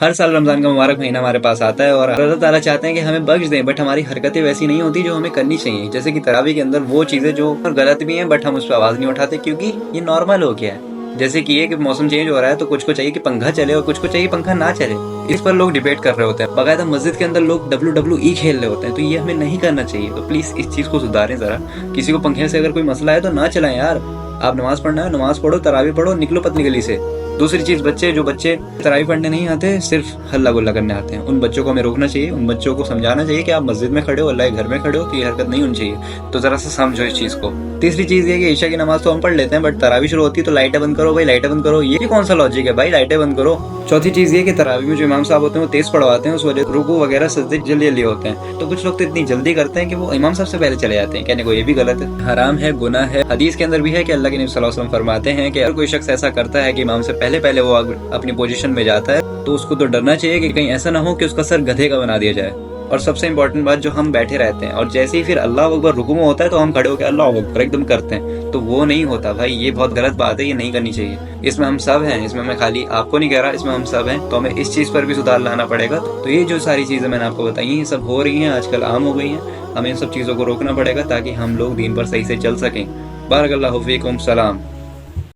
हर साल रमजान का मुबारक महीना हमारे पास आता है और अल्लाह ताला चाहते हैं कि हमें बख्श दें, बट हमारी हरकतें वैसी नहीं होती जो हमें करनी चाहिए। जैसे कि तरावी के अंदर वो चीजें जो गलत भी हैं बट हम उस पर आवाज नहीं उठाते क्योंकि ये नॉर्मल हो गया है। जैसे कि ये कि मौसम चेंज हो रहा है तो कुछ को चाहिए कि पंखा चले और कुछ को चाहिए पंखा ना चले। इस पर लोग डिबेट कर रहे होते हैं, बकायदा मस्जिद के अंदर लोग WWE खेल रहे होते हैं। तो ये हमें नहीं करना चाहिए। तो प्लीज इस चीज को सुधारें जरा। किसी को पंखे से अगर कोई मसला है तो ना चलाएं यार। आप नमाज पढ़ना है नमाज पढ़ो, तरावी पढ़ो, निकलो पतली गली से। दूसरी चीज, जो बच्चे तरावी पढ़ने नहीं आते, सिर्फ हल्ला गुल्ला करने आते हैं, उन बच्चों को हमें रोकना चाहिए। उन बच्चों को समझाना चाहिए कि आप मस्जिद में खड़े हो, अल्लाह के घर में खड़े हो, तो ये हरकत नहीं होनी चाहिए। तो जरा सा समझो इस चीज को। तीसरी चीज ये कि ईशा की नमाज तो हम पढ़ लेते हैं बट तरावी शुरू होती है तो लाइटें बंद करो भाई, लाइटें बंद करो। ये कौन सा लॉजिक है भाई, लाइटें बंद करो। चौथी चीज ये कि तरावी में जो इमाम साहब होते हैं वो तेज पढ़वाते हैं, उस वजह रुकू वगैरह सजदे जल्दी जल्दी होते हैं। तो कुछ लोग तो इतनी जल्दी करते हैं कि वो इमाम साहब से पहले चले जाते हैं। कहने को ये भी गलत है, हराम है, गुनाह है। हदीस के अंदर भी है कि अल्लाह के नबी सल्लल्लाहु अलैहि वसल्लम फरमाते हैं कि अगर कोई शख्स ऐसा करता है कि इमाम से पहले वो अपनी पोजीशन में जाता है तो उसको तो डरना चाहिए कि कहीं ऐसा ना हो कि उसका सर गधे का बना दिया जाए। और सबसे इंपॉर्टेंट बात, जो हम बैठे रहते हैं और जैसे ही फिर अल्लाह अकबर रुकू में होता है तो हम खड़े होकर अल्लाह अकबर एकदम करते हैं, तो वो नहीं होता भाई। ये बहुत गलत बात है, ये नहीं करनी चाहिए। इसमें हम सब हैं, इसमें मैं खाली आपको नहीं कह रहा, इसमें हम सब हैं। तो हमें इस चीज पर भी सुधार लाना पड़ेगा। तो ये जो सारी चीजें मैंने आपको बताई हैं ये सब हो रही हैं, आजकल आम हो गई हैं। हमें इन सब चीजों को रोकना पड़ेगा ताकि हम लोग दीन पर सही से चल सकें। बारकल्लाहु फीकुम, सलाम।